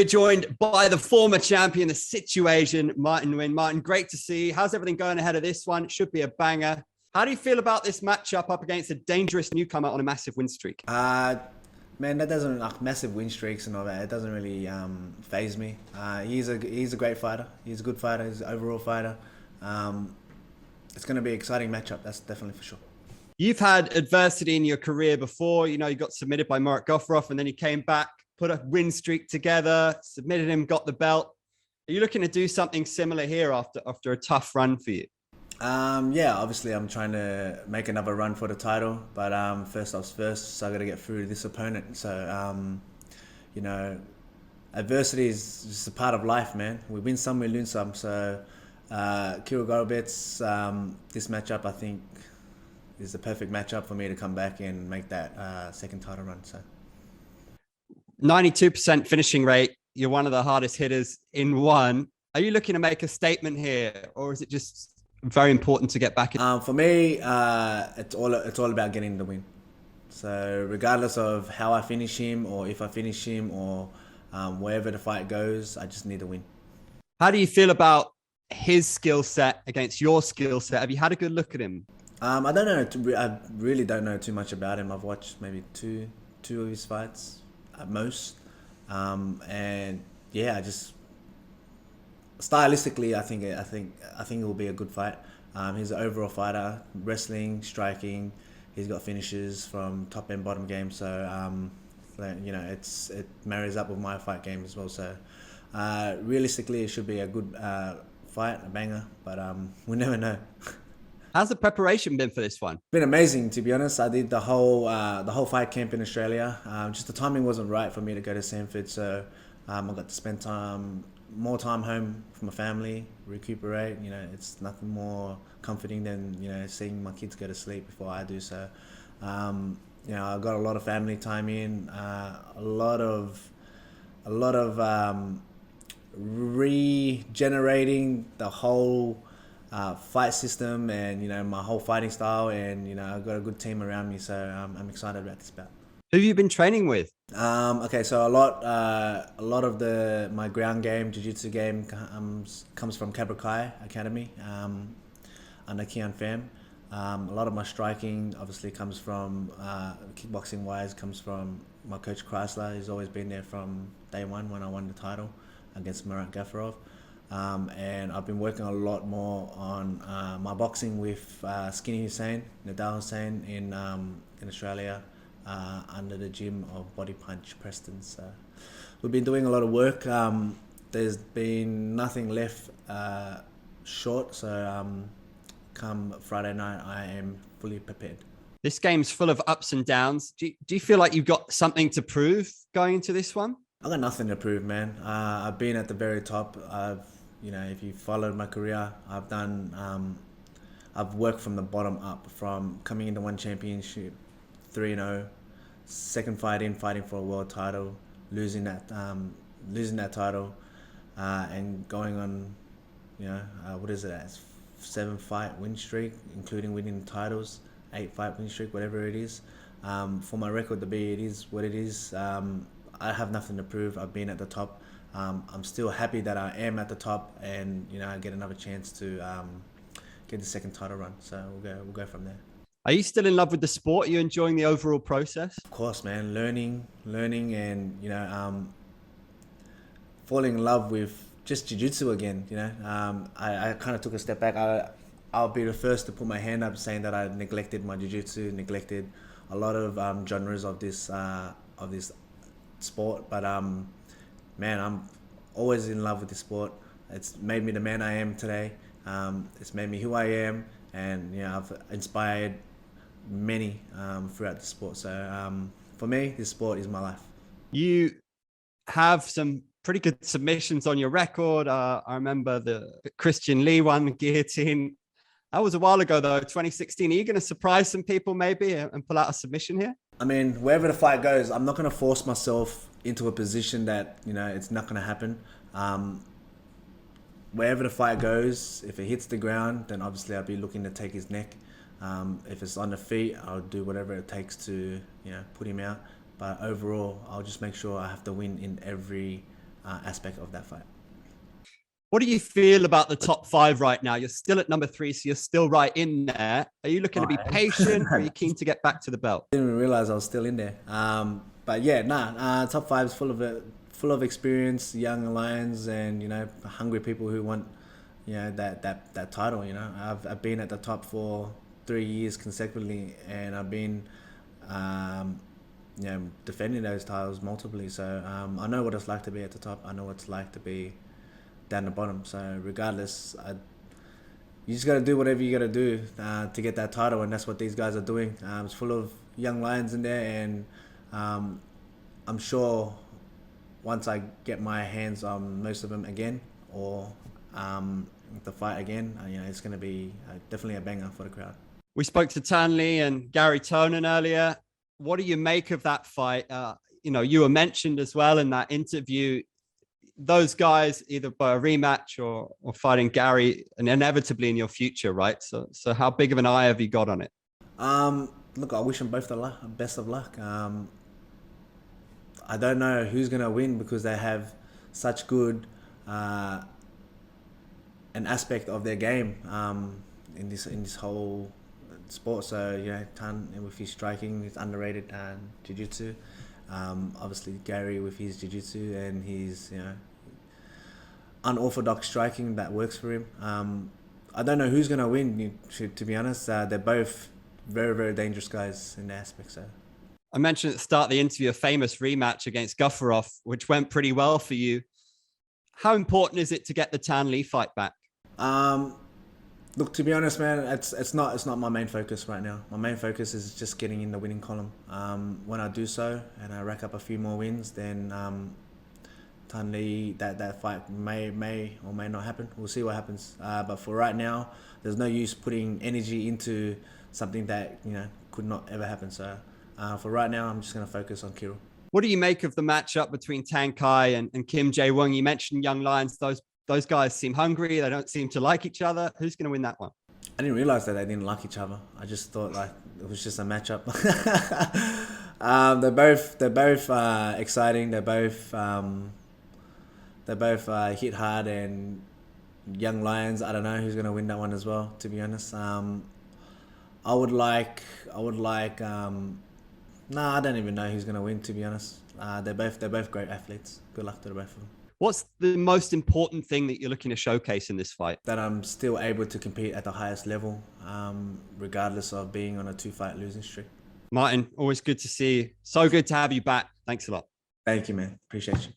We're joined by the former champion, the situation, Martin Nguyen. Martin, great to see you. How's everything going ahead of this one? It should be a banger. How do you feel about this matchup up against a dangerous newcomer on a massive win streak? Man, that doesn't like massive win streaks and all that. It doesn't really phase me. He's a great fighter. He's a good fighter. He's an overall fighter. It's going to be an exciting matchup. That's definitely for sure. You've had adversity in your career before. You know, you got submitted by Mark Goffroff, and then you came back, put a win streak together, submitted him, got the belt. Are you looking to do something similar here after a tough run for you? Yeah, obviously I'm trying to make another run for the title, but first off first, so I got to get through this opponent. So, you know, adversity is just a part of life, man. We win some, we lose some. So, Kirill Gorobets, this matchup I think is the perfect matchup for me to come back and make that second title run. So, 92% finishing rate. You're one of the hardest hitters in one. Are you looking to make a statement here, or is it just very important to get back in? For me, it's all about getting the win. So regardless of how I finish him, or if I finish him, or wherever the fight goes, I just need a win. How do you feel about his skill set against your skill set? Have you had a good look at him? I don't know. I really don't know too much about him. I've watched maybe two of his fights at most, and yeah, I just. Stylistically, I think it will be a good fight. He's an overall fighter, wrestling, striking. He's got finishes from top and bottom game. So you know, it marries up with my fight game as well. So realistically, it should be a good fight, a banger. But we never know. How's the preparation been for this one? It's been amazing, to be honest. I did the whole fight camp in Australia. Just the timing wasn't right for me to go to Sanford, so I got to spend more time home with my family, recuperate. You know, it's nothing more comforting than, you know, seeing my kids go to sleep before I do. So, you know, I got a lot of family time in, a lot of regenerating the whole fight system, and, you know, my whole fighting style, and, you know, I've got a good team around me. So I'm excited about this bout. Who have you been training with? Okay, so a lot of my ground game, jiu-jitsu game comes from Kai Academy, under Kian Pham. A lot of my striking obviously comes from kickboxing wise, comes from my coach Chrysler. He's always been there from day one when I won the title against Mark Goffroff. And I've been working a lot more on my boxing with Skinny Hussein, Nadal Hussein in Australia. Under the gym of Body Punch Preston. So we've been doing a lot of work. There's been nothing left short, so come Friday night I am fully prepared. This game's full of ups and downs. Do you feel like you've got something to prove going into this one? I've got nothing to prove, man. I've been at the very top. You know, if you followed my career, I've worked from the bottom up, from coming into one championship 3-0, second fight in, fighting for a world title, losing that title, and going on, you know, what is it? 7-fight win streak, including winning titles, 8-fight win streak, whatever it is. For my record to be, it is what it is. I have nothing to prove. I've been at the top. I'm still happy that I am at the top, and, you know, I get another chance to get the second title run. So we'll go from there. Are you still in love with the sport? Are you enjoying the overall process? Of course, man. Learning, and, you know, falling in love with just jiu-jitsu again. You know, I kind of took a step back. I'll be the first to put my hand up saying that I neglected my jiu-jitsu, neglected a lot of genres of this sport. But man, I'm always in love with the sport. It's made me the man I am today. It's made me who I am, and, you know, I've inspired many throughout the sport. So for me, this sport is my life. You have some pretty good submissions on your record. I remember the Christian Lee one, guillotine. That was a while ago though, 2016. Are you going to surprise some people maybe and pull out a submission here? I mean, wherever the fight goes, I'm not going to force myself into a position that, you know, it's not going to happen. Wherever the fight goes, if it hits the ground, then obviously I'll be looking to take his neck. If it's on the feet, I'll do whatever it takes to, you know, put him out. But overall, I'll just make sure I have to win in every aspect of that fight. What do you feel about the top 5 right now? You're still at number 3, so you're still right in there. Are you looking to be patient, or are you keen to get back to the belt? Didn't even realize I was still in there. But yeah, top 5 is full of experience, young lions, and hungry people who want that title. I've been at the top for 3 years consecutively, and I've been defending those titles multiply. So I know what it's like to be at the top. I know what it's like to be down the bottom. So regardless, you just got to do whatever you got to do to get that title, and that's what these guys are doing. It's full of young lions in there, and I'm sure once I get my hands on most of them again, or the fight again, it's going to be definitely a banger for the crowd. We spoke to Tan Le and Garry Tonon earlier. What do you make of that fight? You were mentioned as well in that interview. Those guys, either by a rematch or fighting Garry, and inevitably in your future, right? So how big of an eye have you got on it? Look, I wish them both the best of luck. I don't know who's gonna win because they have such good an aspect of their game in this whole sport. So Tan with his striking, his underrated jiu-jitsu. Obviously Garry with his jiu-jitsu and his unorthodox striking that works for him. I don't know who's gonna win. To be honest, they're both very, very dangerous guys in that aspect. So I mentioned at the start of the interview a famous rematch against Gafurov, which went pretty well for you. How important is it to get the Tan Le fight back? Look, to be honest, man, it's not my main focus right now. My main focus is just getting in the winning column. When I do so and I rack up a few more wins, then Tan Le, that fight may or may not happen. We'll see what happens. But for right now, there's no use putting energy into something that could not ever happen. So for right now, I'm just going to focus on Kirill. What do you make of the matchup between Tan Kai and Kim Jae Wong? You mentioned young lions. Those guys seem hungry. They don't seem to like each other. Who's going to win that one? I didn't realize that they didn't like each other. I just thought it was just a matchup. They're both exciting. They're both hit hard and young lions. I don't know who's going to win that one as well, to be honest. I would like. I don't even know who's going to win, to be honest. They're both great athletes. Good luck to the both of them. What's the most important thing that you're looking to showcase in this fight? That I'm still able to compete at the highest level, regardless of being on a 2-fight losing streak. Martin, always good to see you. So good to have you back. Thanks a lot. Thank you, man. Appreciate you.